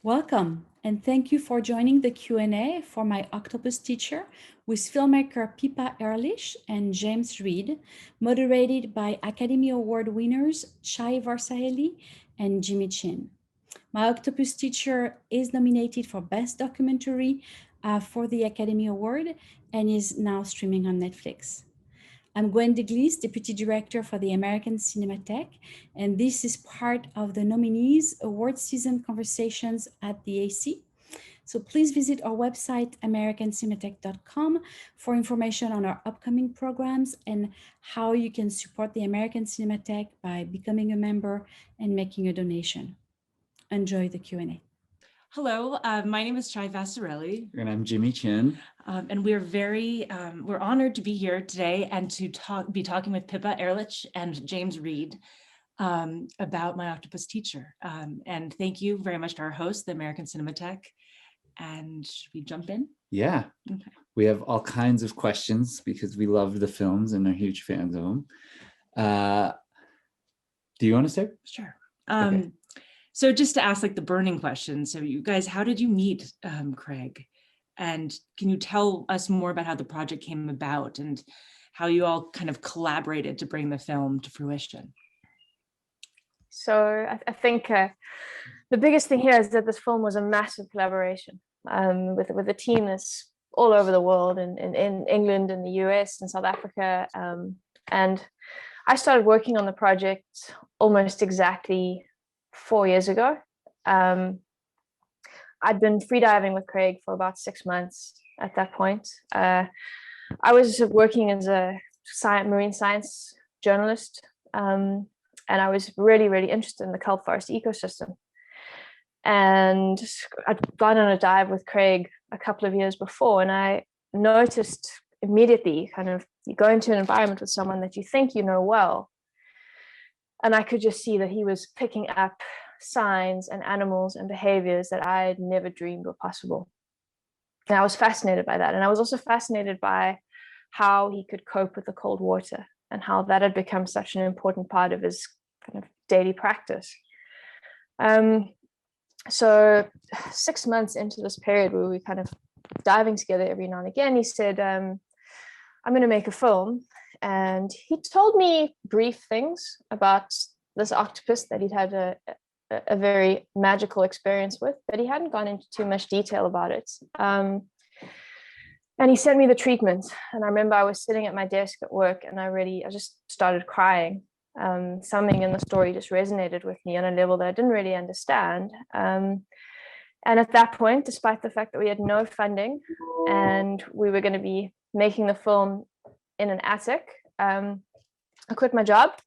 Welcome, and thank you for joining the Q&A for my Octopus teacher with filmmaker Pippa Ehrlich and James Reed, moderated by Academy Award winners Chai Vasarhelyi and Jimmy Chin. My Octopus teacher is nominated for Best Documentary for the Academy Award and is now streaming on Netflix. I'm Gwen Diglis, Deputy Director for the American Cinematheque, and this is part of the nominees award season conversations at the AC. So please visit our website, americancinematheque.com, for information on our upcoming programs and how you can support the American Cinematheque by becoming a member and making a donation. Enjoy the Q&A. Hello, my name is Chai Vasarhelyi. And I'm Jimmy Chin. And we're we're honored to be here today and to be talking with Pippa Ehrlich and James Reed about my Octopus teacher. And thank you very much to our host, the American Cinematheque. And should we jump in? Yeah, okay. We have all kinds of questions because we love the films and are huge fans of them. Do you want to start? Sure. Okay. So just to ask like the burning question, so you guys, how did you meet Craig? And can you tell us more about how the project came about and how you all kind of collaborated to bring the film to fruition? So I think the biggest thing here is that this film was a massive collaboration with a team that's all over the world, in England, in the US, and South Africa. And I started working on the project almost exactly 4 years ago. I'd been freediving with Craig for about 6 months at that point. I was working as a marine science journalist, and I was really, really interested in the kelp forest ecosystem. And I'd gone on a dive with Craig a couple of years before, and I noticed immediately, kind of, you go into an environment with someone that you think you know well, and I could just see that he was picking up signs and animals and behaviors that I had never dreamed were possible. And I was fascinated by that. And I was also fascinated by how he could cope with the cold water and how that had become such an important part of his kind of daily practice. So 6 months into this period where we were kind of diving together every now and again, he said, I'm going to make a film. And he told me brief things about this octopus that he'd had a very magical experience with, but he hadn't gone into too much detail about it. And he sent me the treatment. And I remember I was sitting at my desk at work and I just started crying. Something in the story just resonated with me on a level that I didn't really understand. And at that point, despite the fact that we had no funding and we were going to be making the film in an attic, I quit my job,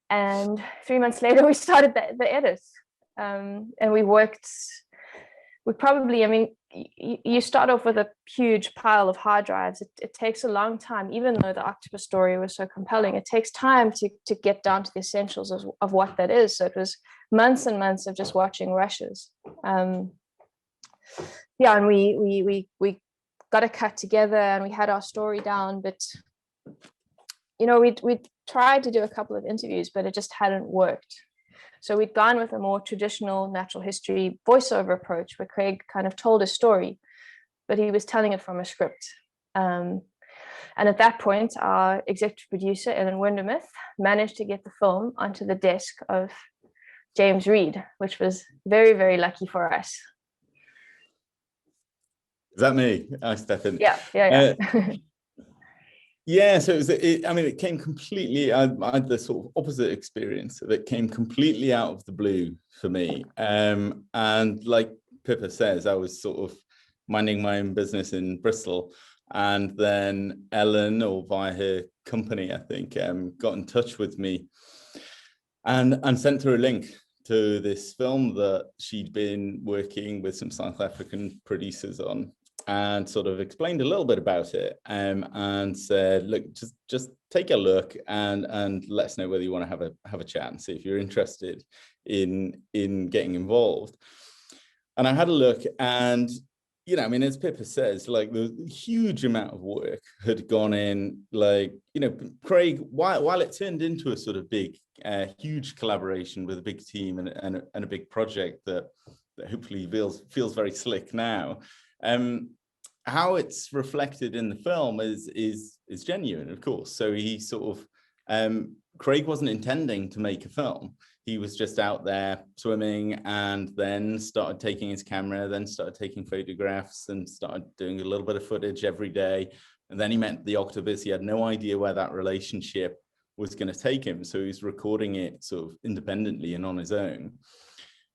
and 3 months later we started the edit, and you start off with a huge pile of hard drives. It takes a long time, even though the octopus story was so compelling. It takes time to get down to the essentials of what that is. So it was months and months of just watching rushes. And we got a cut together and we had our story down, but we tried to do a couple of interviews, but it just hadn't worked. So we'd gone with a more traditional natural history voiceover approach where Craig kind of told a story, but he was telling it from a script. And at that point, our executive producer, Ellen Windermith, managed to get the film onto the desk of James Reed, which was very, very lucky for us. Is that me? I step in. Yeah. Yeah, so it came completely, I had the sort of opposite experience of it. Came completely out of the blue for me. And like Pippa says, I was sort of minding my own business in Bristol. And then Ellen, or via her company, I think, got in touch with me and sent her a link to this film that she'd been working with some South African producers on, and sort of explained a little bit about it, and said, look, just take a look and let us know whether you want to have a chat and see if you're interested in getting involved. And I had a look, and as Pippa says, like, the huge amount of work had gone in. Like, Craig, while it turned into a sort of big, huge collaboration with a big team and a big project that that hopefully feels very slick now. How it's reflected in the film is genuine, of course. So he sort of, Craig wasn't intending to make a film. He was just out there swimming, and then started taking his camera, then started taking photographs, and started doing a little bit of footage every day. And then he met the octopus. He had no idea where that relationship was going to take him. So he's recording it sort of independently and on his own,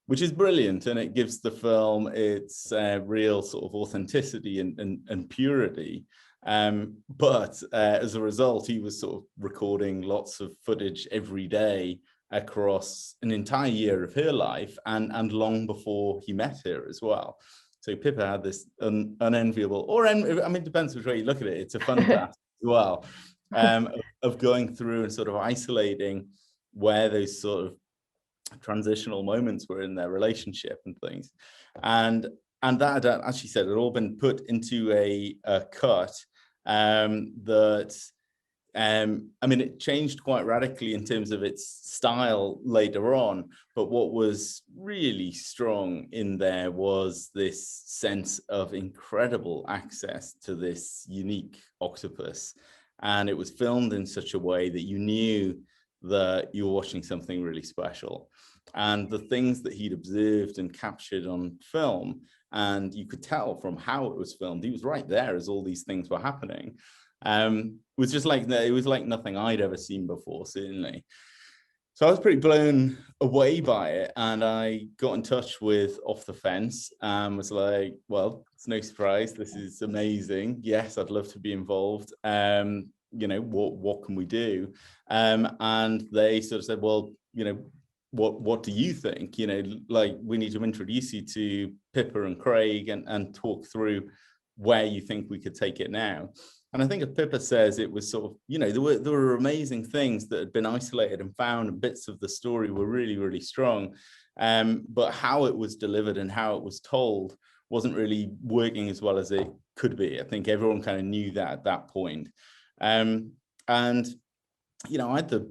which is brilliant. And it gives the film its real sort of authenticity and purity. But as a result, he was sort of recording lots of footage every day across an entire year of her life, and long before he met her as well. So Pippa had this unenviable, or I mean, it depends which way you look at it. It's a fun task as well, of going through and sort of isolating where those sort of transitional moments were in their relationship and things. And that, as she said, had all been put into a cut that, I mean, it changed quite radically in terms of its style later on, but what was really strong in there was this sense of incredible access to this unique octopus. And it was filmed in such a way that you knew that you were watching something really special. And the things that he'd observed and captured on film, and you could tell from how it was filmed, he was right there as all these things were happening. Was just like, it was like nothing I'd ever seen before, certainly. So I was pretty blown away by it, and I got in touch with Off the Fence and was like, well, it's no surprise, this is amazing. Yes, I'd love to be involved. You know, what can we do? And they sort of said, well, you know, what do you think? You know, like, we need to introduce you to Pippa and Craig and talk through where you think we could take it now. And I think, as Pippa says, it was sort of, you know, there were amazing things that had been isolated and found, and bits of the story were really, really strong. But how it was delivered and how it was told wasn't really working as well as it could be. I think everyone kind of knew that at that point. And, you know, I had the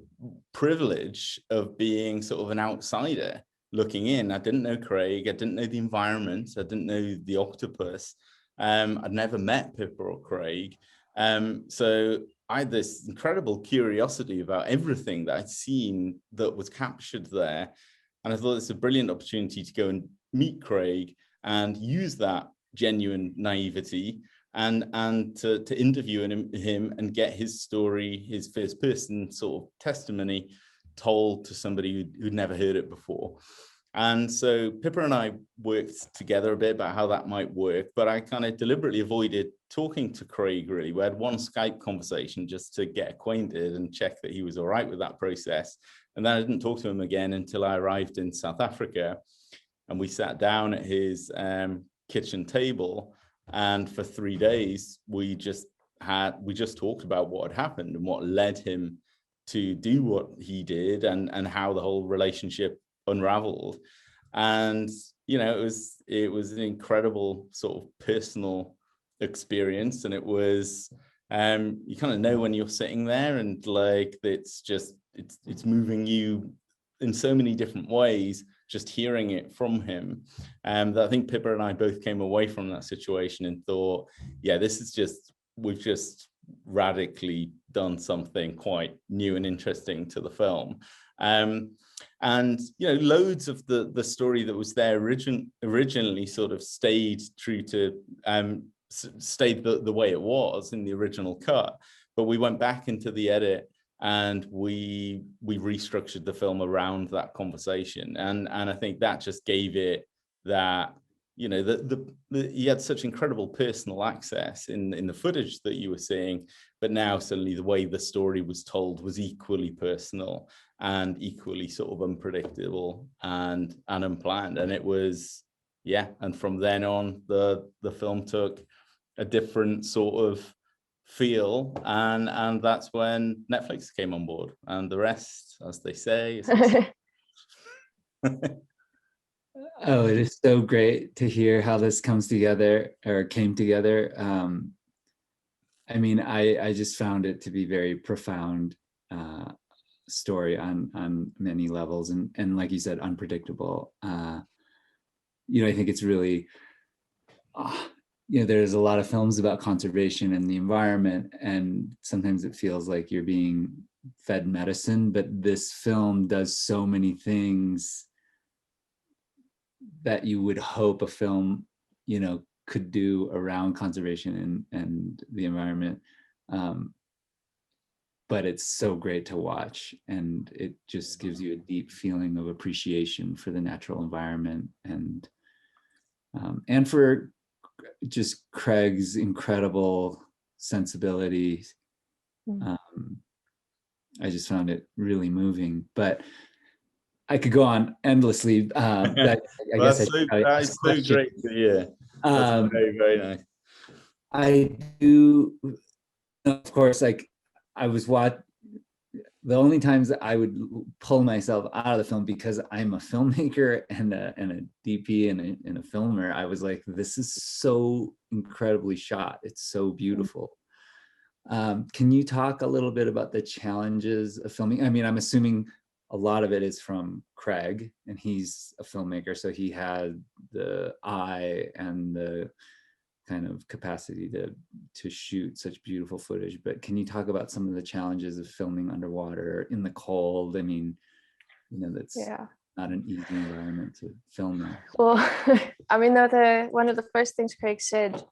privilege of being sort of an outsider looking in. I didn't know Craig, I didn't know the environment, I didn't know the octopus. I'd never met Pippa or Craig. So I had this incredible curiosity about everything that I'd seen that was captured there. And I thought it's a brilliant opportunity to go and meet Craig and use that genuine naivety and to interview him and get his story, his first person sort of testimony told to somebody who'd never heard it before. And so Pippa and I worked together a bit about how that might work, but I kind of deliberately avoided talking to Craig, really. We had one Skype conversation just to get acquainted and check that he was all right with that process. And then I didn't talk to him again until I arrived in South Africa, and we sat down at his kitchen table. And for 3 days, we just talked about what had happened and what led him to do what he did, and how the whole relationship unraveled. And you know, it was an incredible sort of personal experience. And it was you kind of know when you're sitting there, and like, it's moving you in so many different ways, just hearing it from him. That I think Pippa and I both came away from that situation and thought, yeah, we've just radically done something quite new and interesting to the film. And you know, loads of the story that was there originally sort of stayed true to stayed the way it was in the original cut, but we went back into the edit and we restructured the film around that conversation, and I think that just gave it that, you know, you had such incredible personal access in the footage that you were seeing, but now suddenly the way the story was told was equally personal and equally sort of unpredictable and unplanned. And it was, yeah, and from then on the film took a different sort of feel, and that's when Netflix came on board, and the rest, as they say, is Oh, it is so great to hear how this comes together, or came together. I mean, I just found it to be very profound story on many levels, and like you said, unpredictable. I think it's really, there's a lot of films about conservation and the environment, and sometimes it feels like you're being fed medicine, but this film does so many things that you would hope a film, could do around conservation and the environment. But it's so great to watch, and it just gives you a deep feeling of appreciation for the natural environment, and for just Craig's incredible sensibility. I just found it really moving, but I could go on endlessly. I guess that's so great to hear. That's very, very nice. I do, of course, I was the only times that I would pull myself out of the film, because I'm a filmmaker and a DP and a filmer, I was like, this is so incredibly shot. It's so beautiful. Can you talk a little bit about the challenges of filming? I mean, I'm assuming a lot of it is from Craig, and he's a filmmaker, so he had the eye and the kind of capacity to shoot such beautiful footage. But can you talk about some of the challenges of filming underwater in the cold? I mean, that's not an easy environment to film in. Well, I mean, one of the first things Craig said,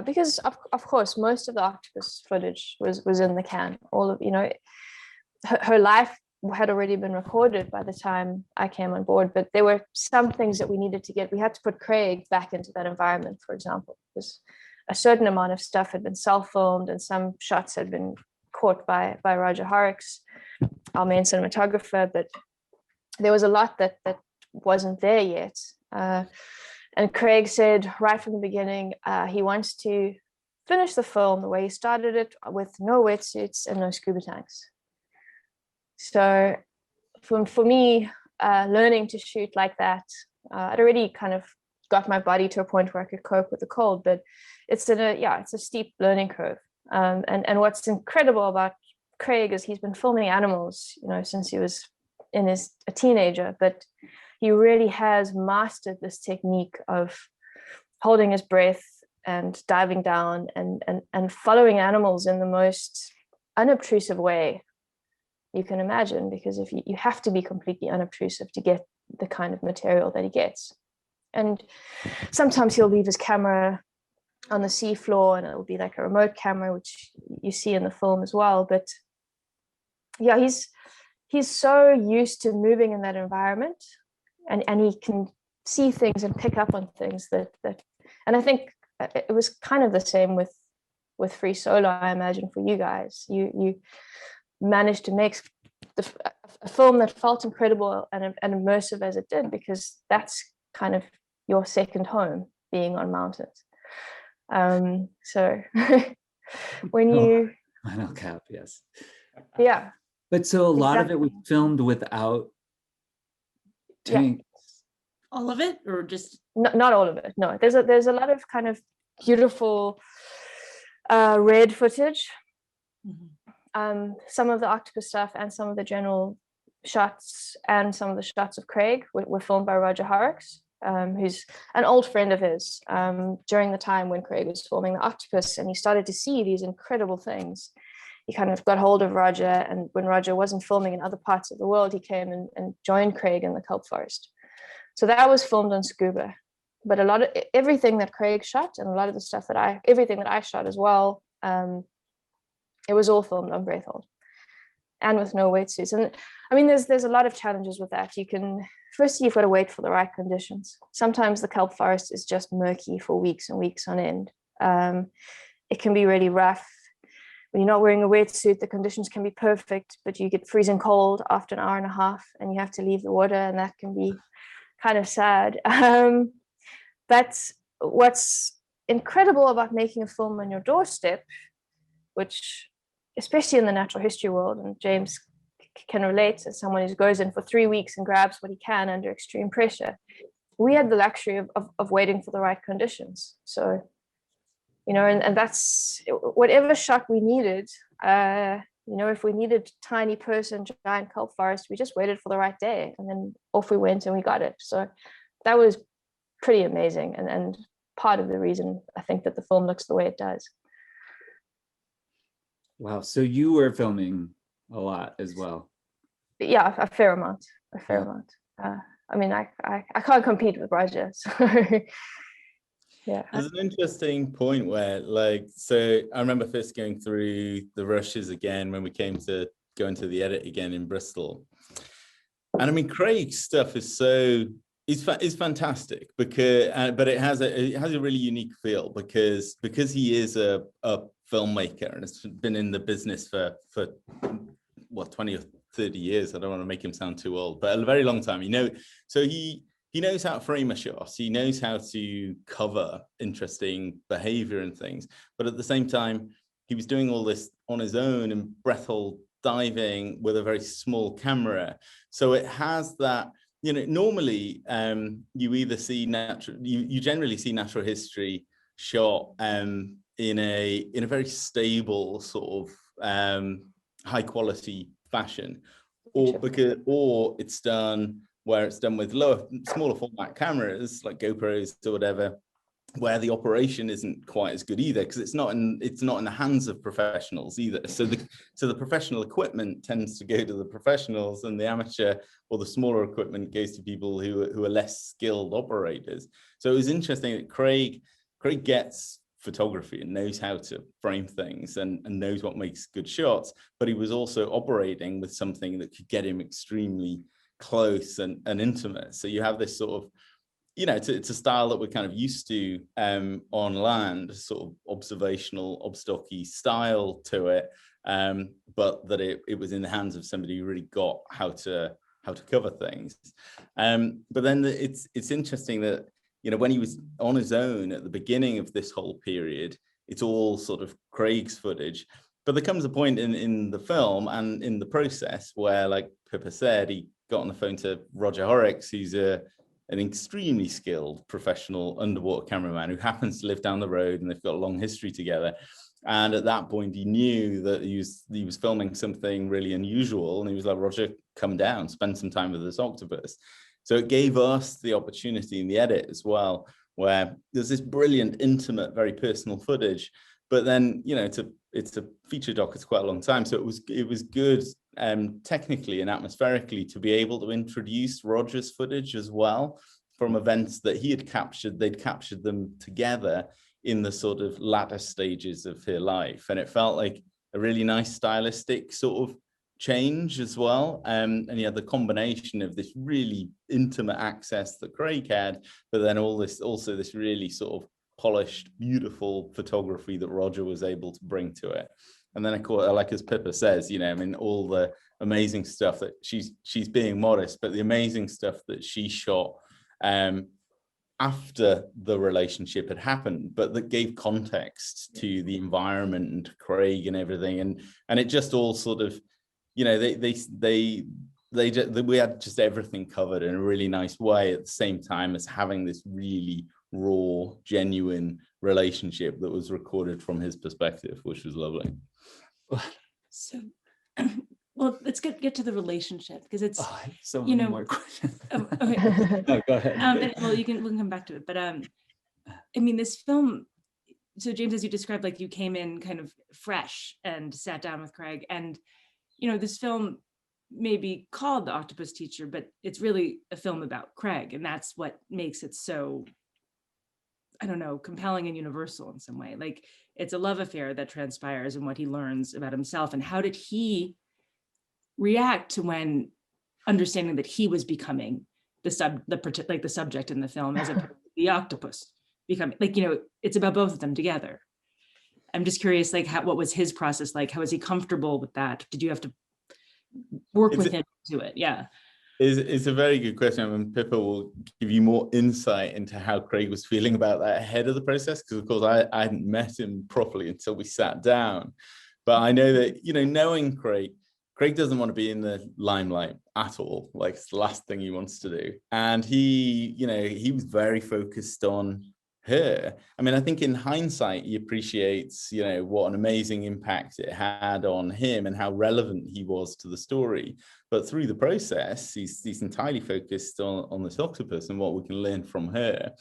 because of course most of the octopus footage was in the can. All of her life had already been recorded by the time I came on board, but there were some things that we needed to get. We had to put Craig back into that environment, for example, because a certain amount of stuff had been self-filmed, and some shots had been caught by Roger Horrocks, our main cinematographer, but there was a lot that wasn't there yet. And Craig said right from the beginning, he wants to finish the film the way he started it, with no wetsuits and no scuba tanks. So for me, learning to shoot like that, I'd already kind of got my body to a point where I could cope with the cold, but it's a steep learning curve. And what's incredible about Craig is he's been filming animals, since he was a teenager, but he really has mastered this technique of holding his breath and diving down and following animals in the most unobtrusive way you can imagine, because if you have to be completely unobtrusive to get the kind of material that he gets. And sometimes he'll leave his camera on the seafloor, and it will be like a remote camera, which you see in the film as well. But yeah, he's so used to moving in that environment, and he can see things and pick up on things that and I think it was kind of the same with Free Solo. I imagine for you guys, you managed to make a film that felt incredible and immersive as it did, because that's kind of your second home, being on mountains. So when you final cap, yes, yeah, but so a lot of it was filmed without tanks. All of it, or just not all of it? No, there's a lot of kind of beautiful red footage. Some of the octopus stuff and some of the general shots and some of the shots of Craig were filmed by Roger Horrocks, who's an old friend of his, during the time when Craig was filming the octopus, and he started to see these incredible things. He kind of got hold of Roger, and when Roger wasn't filming in other parts of the world, he came and joined Craig in the kelp forest. So that was filmed on scuba, but everything that Craig shot, and a lot of the stuff everything that I shot as well, it was all filmed on breath hold and with no wetsuits. And I mean, there's a lot of challenges with that. First, you've got to wait for the right conditions. Sometimes the kelp forest is just murky for weeks and weeks on end. It can be really rough. When you're not wearing a wetsuit, the conditions can be perfect, but you get freezing cold after an hour and a half, and you have to leave the water, and that can be kind of sad. But what's incredible about making a film on your doorstep, which especially in the natural history world, and James can relate as someone who goes in for 3 weeks and grabs what he can under extreme pressure, we had the luxury of waiting for the right conditions. So, and that's whatever shot we needed. If we needed tiny person, giant kelp forest, we just waited for the right day, and then off we went and we got it. So that was pretty amazing, and part of the reason I think that the film looks the way it does. Wow. So you were filming a lot as well. Yeah, a fair amount. Yeah. I mean, I can't compete with Roger. So yeah. There's an interesting point where, like, so I remember first going through the rushes again when we came to go into the edit again in Bristol. And I mean, Craig's stuff is is fantastic because, but it has a really unique feel because he is a filmmaker and has been in the business for what, 20 or 30 years. I don't want to make him sound too old, but a very long time. So he knows how to frame a shot. He knows how to cover interesting behavior and things. But at the same time, he was doing all this on his own and breath-hold diving with a very small camera. So it has that, normally you either see you generally see natural history shot in a very stable sort of high quality fashion, or it's done where it's done with smaller format cameras like GoPros or whatever, where the operation isn't quite as good either, because it's not in the hands of professionals either. So the professional equipment tends to go to the professionals, and the amateur or the smaller equipment goes to people who are less skilled operators. So it was interesting that Craig gets photography and knows how to frame things and knows what makes good shots, but he was also operating with something that could get him extremely close and intimate. So you have this sort of, it's a style that we're kind of used to on land, sort of observational, obstocky style to it, but that it was in the hands of somebody who really got how to cover things. But then it's interesting that, when he was on his own at the beginning of this whole period, it's all sort of Craig's footage. But there comes a point in the film and in the process where, like Pippa said, he got on the phone to Roger Horrocks, who's an extremely skilled professional underwater cameraman who happens to live down the road, and they've got a long history together. And at that point, he knew that he was filming something really unusual, and he was like, Roger, come down, spend some time with this octopus. So it gave us the opportunity in the edit as well, where there's this brilliant, intimate, very personal footage. But then, it's a feature doc, it's quite a long time. So it was good technically and atmospherically to be able to introduce Roger's footage as well from events that he had captured. They'd captured them together in the sort of latter stages of her life. And it felt like a really nice stylistic sort of change as well. And you had the combination of this really intimate access that Craig had, but then also this really sort of polished, beautiful photography that Roger was able to bring to it. And then, of course, like as Pippa says, all the amazing stuff that she's being modest, but the amazing stuff that she shot after the relationship had happened, but that gave context to the environment and Craig and everything. And it just all sort of, we had just everything covered in a really nice way at the same time as having this really raw, genuine relationship that was recorded from his perspective, which was lovely. So, well, let's get to the relationship, because it's so many more questions. Okay. No, go ahead. Well, we can come back to it, but I mean, this film. So James, as you described, like you came in kind of fresh and sat down with Craig, and this film may be called The Octopus Teacher, but it's really a film about Craig, and that's what makes it so, I don't know, compelling and universal in some way. Like, it's a love affair that transpires and what he learns about himself, and how did he react to when understanding that he was becoming the subject in the film, as opposed to the octopus becoming, it's about both of them together. I'm just curious, like, what was his process like? How was he comfortable with that? Did you have to work with him to it? Yeah. It's a very good question. I mean, Pippa will give you more insight into how Craig was feeling about that ahead of the process, because, of course, I hadn't met him properly until we sat down. But I know that, knowing Craig doesn't want to be in the limelight at all. Like, it's the last thing he wants to do. And he was very focused on her. I mean, I think in hindsight, he appreciates, you know, what an amazing impact it had on him and how relevant he was to the story. But through the process, he's entirely focused on this octopus and what we can learn from her.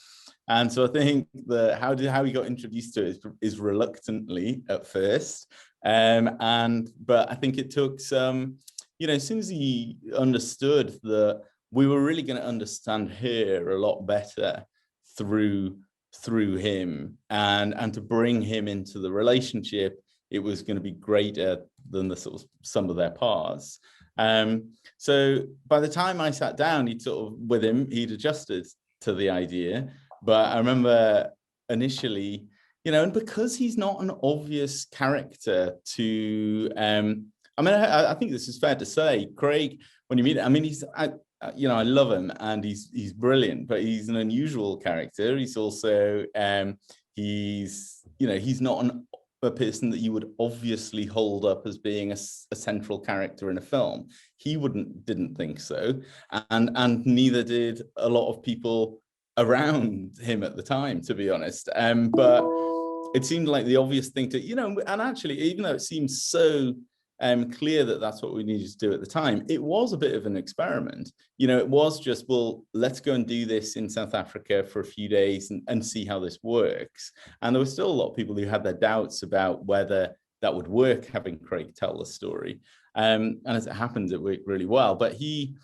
And so I think that how he got introduced to it is reluctantly at first. But I think it took some, you know, as soon as he understood that we were really going to understand her a lot better through him, and to bring him into the relationship, it was going to be greater than the sort of sum of their parts. So by the time I sat down, with him, he'd adjusted to the idea. But I remember initially, you know, and because he's not an obvious character to, I mean, I think this is fair to say, Craig, when you meet him, I mean, you know, I love him and he's brilliant, but he's an unusual character. He's also, he's not a person that you would obviously hold up as being a central character in a film. He didn't think so. And neither did a lot of people around him at the time, to be honest. But it seemed like the obvious thing to, you know, and actually, even though it seems so clear that that's what we needed to do at the time, it was a bit of an experiment. You know, it was just, well, let's go and do this in South Africa for a few days and see how this works. And there were still a lot of people who had their doubts about whether that would work, having Craig tell the story. And as it happens, it worked really well. But he,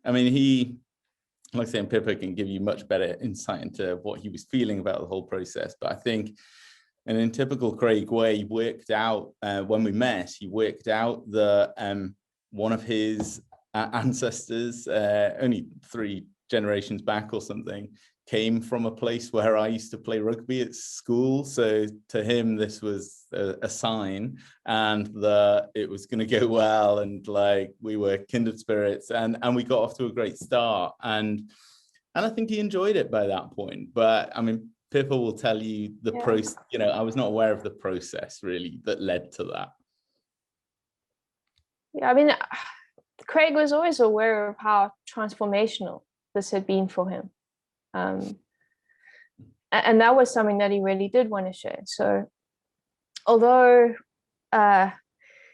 like I say, Pippa can give you much better insight into what he was feeling about the whole process. But I think, and in typical Craig way, he worked out, when we met, he worked out that one of his ancestors, only 3 generations back or something, came from a place where I used to play rugby at school. So to him, this was a sign, and that it was going to go well, and like we were kindred spirits, and we got off to a great start. And I think he enjoyed it by that point. But I mean, Pippa will tell you the process. You know, I was not aware of the process really that led to that. Yeah, I mean, Craig was always aware of how transformational this had been for him. And that was something that he really did want to share. So although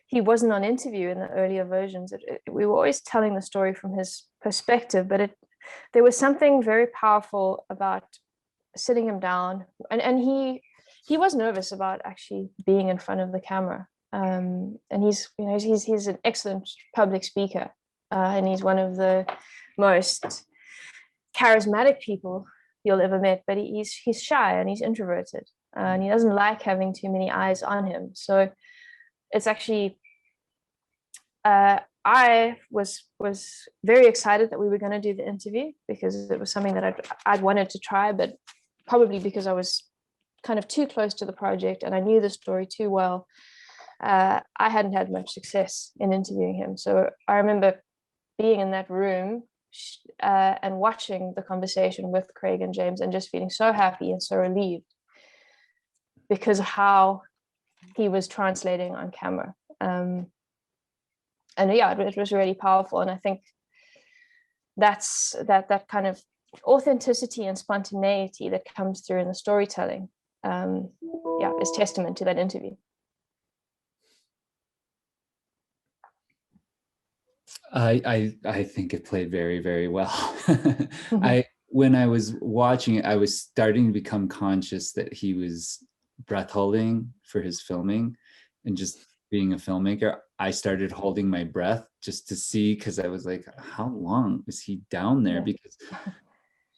he wasn't on interview in the earlier versions, we were always telling the story from his perspective, but there was something very powerful about sitting him down, and he was nervous about actually being in front of the camera. And he's an excellent public speaker, and he's one of the most charismatic people you'll ever meet, but he's shy and he's introverted, and he doesn't like having too many eyes on him. So it's actually, I was very excited that we were going to do the interview, because it was something that I'd wanted to try, but probably because I was kind of too close to the project and I knew the story too well, I hadn't had much success in interviewing him. So I remember being in that room and watching the conversation with Craig and James, and just feeling so happy and so relieved because of how he was translating on camera. And yeah, it was really powerful. And I think that's that kind of authenticity and spontaneity that comes through in the storytelling, is testament to that interview. I think it played very, very well. When I was watching it, I was starting to become conscious that he was breath holding for his filming, and just being a filmmaker, I started holding my breath just to see, because I was like, how long is he down there? Because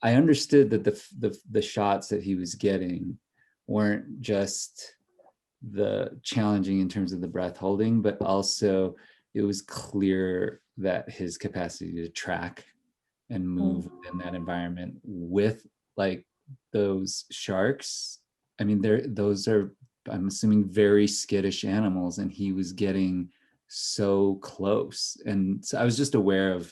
I understood that the shots that he was getting weren't just the challenging in terms of the breath holding, but also it was clear that his capacity to track and move within that environment with like those sharks. I mean, those are, I'm assuming, very skittish animals, and he was getting so close. And so I was just aware of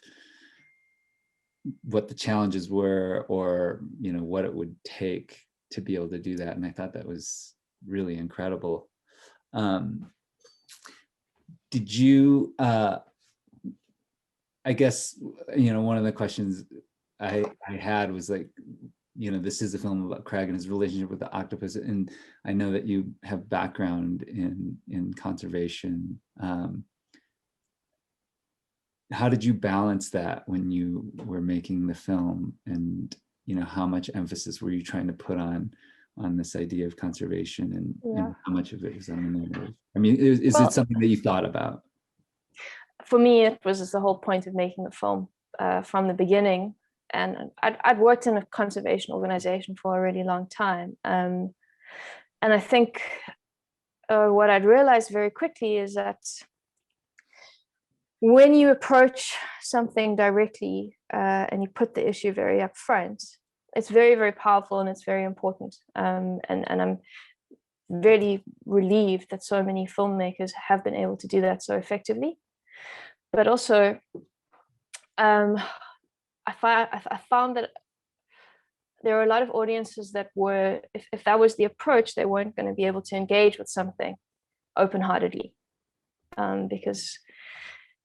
what the challenges were, or, you know, what it would take to be able to do that. And I thought that was really incredible. Did you, I guess, you know, one of the questions I had was like, you know, this is a film about Craig and his relationship with the octopus, and I know that you have background in conservation. How did you balance that when you were making the film, and you know, how much emphasis were you trying to put on this idea of conservation, and, and how much of it was on the narrative? I mean, is it something that you thought about? For me, it was the whole point of making the film from the beginning. And I'd worked in a conservation organization for a really long time. And I think what I'd realized very quickly is that when you approach something directly and you put the issue very upfront, it's very, very powerful and it's very important. And I'm really relieved that so many filmmakers have been able to do that so effectively. But also, I found that there were a lot of audiences that were, if that was the approach, they weren't going to be able to engage with something open-heartedly, because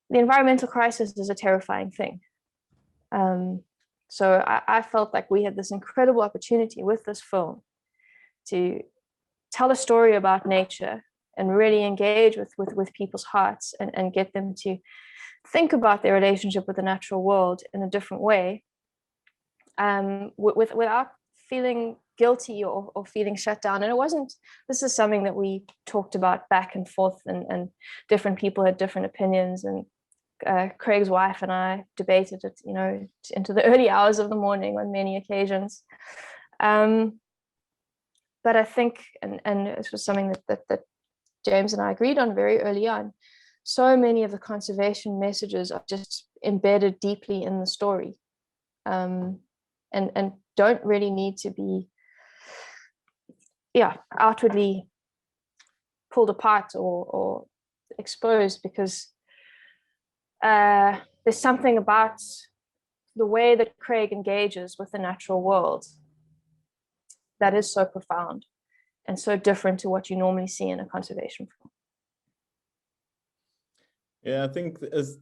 the environmental crisis is a terrifying thing. So I felt like we had this incredible opportunity with this film to tell a story about nature and really engage with people's hearts, and get them to think about their relationship with the natural world in a different way, without feeling guilty or feeling shut down. And this is something that we talked about back and forth, and different people had different opinions, and Craig's wife and I debated it, you know, into the early hours of the morning on many occasions. But I think, and this was something that James and I agreed on very early on, so many of the conservation messages are just embedded deeply in the story, and don't really need to be outwardly pulled apart or exposed, because there's something about the way that Craig engages with the natural world that is so profound and so different to what you normally see in a conservation film. Yeah, I think, as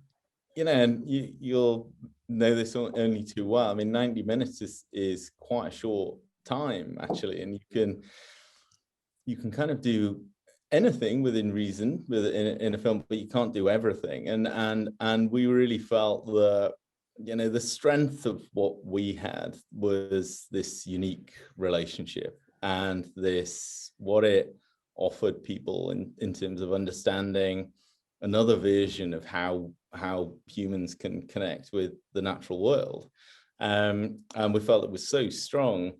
you know, and you'll know this only too well. I mean, 90 minutes is quite a short time, actually, and you can kind of do anything within reason in a film, but you can't do everything. And we really felt that, you know, the strength of what we had was this unique relationship, and what it offered people in terms of understanding another version of how humans can connect with the natural world. And we felt it was so strong.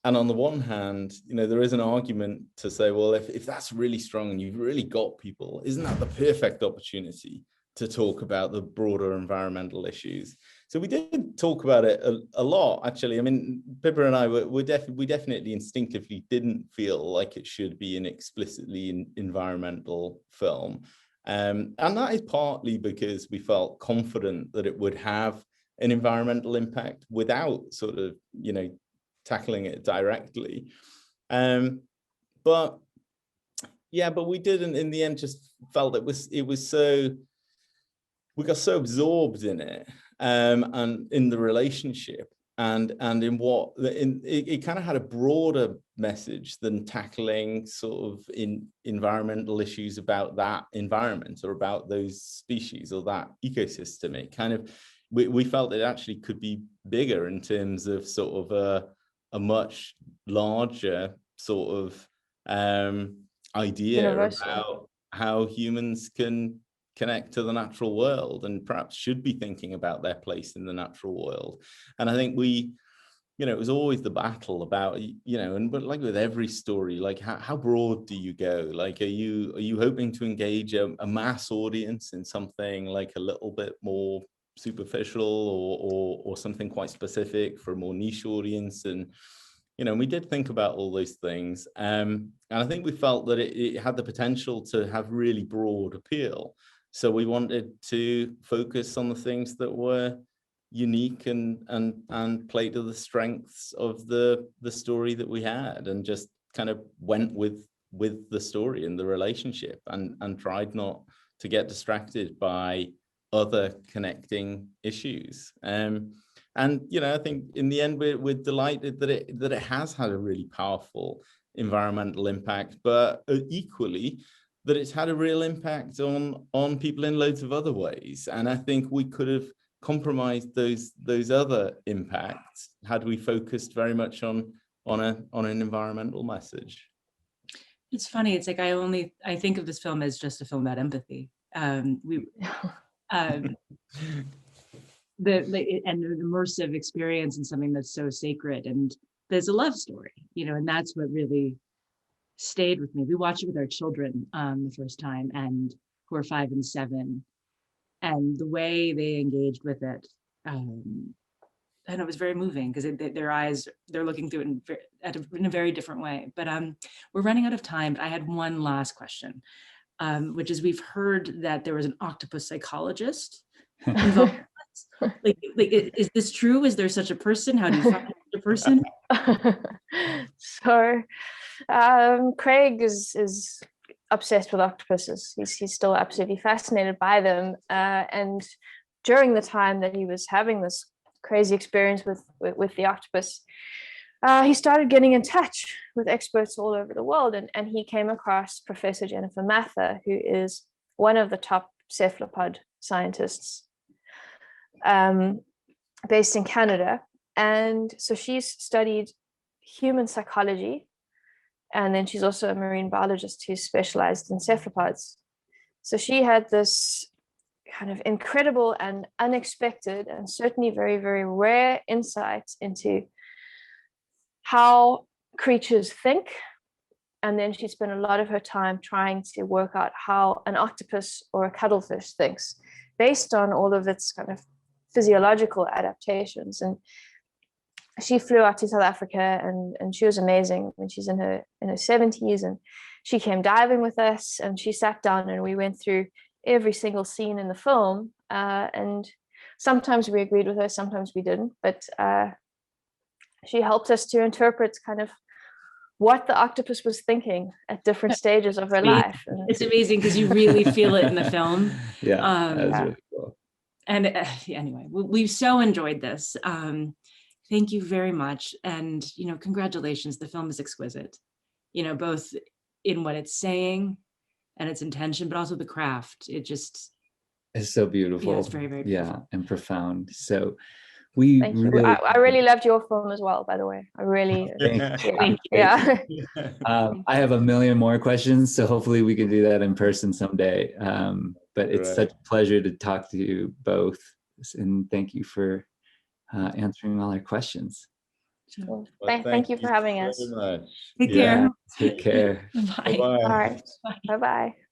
And on the one hand, you know, there is an argument to say, well, if that's really strong and you've really got people, isn't that the perfect opportunity to talk about the broader environmental issues? So we did talk about it a lot, actually. I mean, Pippa and I we definitely instinctively didn't feel like it should be an explicitly environmental film. And that is partly because we felt confident that it would have an environmental impact without sort of, you know, tackling it directly. But we didn't, in the end, just felt it was so, we got so absorbed in it, and in the relationship, and in what it kind of had a broader message than tackling sort of environmental issues about that environment or about those species or that ecosystem. It kind of, we felt it actually could be bigger in terms of sort of a much larger sort of idea Universal. about how humans can connect to the natural world, and perhaps should be thinking about their place in the natural world. And I think we, you know, it was always the battle about, you know, but like with every story, like how broad do you go? Like, are you hoping to engage a mass audience in something like a little bit more superficial, or something quite specific for a more niche audience? And, you know, we did think about all those things. And I think we felt that it had the potential to have really broad appeal. So we wanted to focus on the things that were unique and play to the strengths of the story that we had, and just kind of went with the story and the relationship, and tried not to get distracted by other connecting issues. And And, you know, I think in the end, we're delighted that it has had a really powerful environmental impact, but equally that it's had a real impact on people in loads of other ways. And I think we could have compromised those other impacts had we focused very much on an environmental message. It's funny. It's like I think of this film as just a film about empathy. And an immersive experience in something that's so sacred, and there's a love story, you know, and that's what really stayed with me. We watched it with our children the first time, and who are 5 and 7, and the way they engaged with it, and it was very moving because their eyes, they're looking through it in a very different way. But we're running out of time. But I had one last question, which is, we've heard that there was an octopus psychologist involved. like, is this true? Is there such a person? How do you find such a person? So Craig is obsessed with octopuses. He's still absolutely fascinated by them. And during the time that he was having this crazy experience with the octopus, he started getting in touch with experts all over the world, and he came across Professor Jennifer Mather, who is one of the top cephalopod scientists based in Canada. And so she's studied human psychology, and then she's also a marine biologist who's specialized in cephalopods. So she had this kind of incredible and unexpected and certainly very, very rare insight into how creatures think. And then she spent a lot of her time trying to work out how an octopus or a cuttlefish thinks based on all of its kind of physiological adaptations. And she flew out to South Africa, and she was amazing when she's in her 70s, and she came diving with us, and she sat down and we went through every single scene in the film, and sometimes we agreed with her, sometimes we didn't, but she helped us to interpret kind of what the octopus was thinking at different stages of her life. And it's amazing because you really feel it in the film. Yeah, that was really cool. And anyway, we've so enjoyed this. Thank you very much. And, you know, congratulations. The film is exquisite, you know, both in what it's saying and its intention, but also the craft. It just, it's so beautiful. Yeah, it's very, very beautiful. Yeah, and profound. So we thank you. I really loved your film as well, by the way. I really, Thank you. yeah. I have a million more questions, so hopefully we can do that in person someday. But it's such a pleasure to talk to you both, and thank you for answering all our questions. Well, thank you for having us. Very much. Take care. Take care. Bye. Bye-bye. All right. Bye-bye.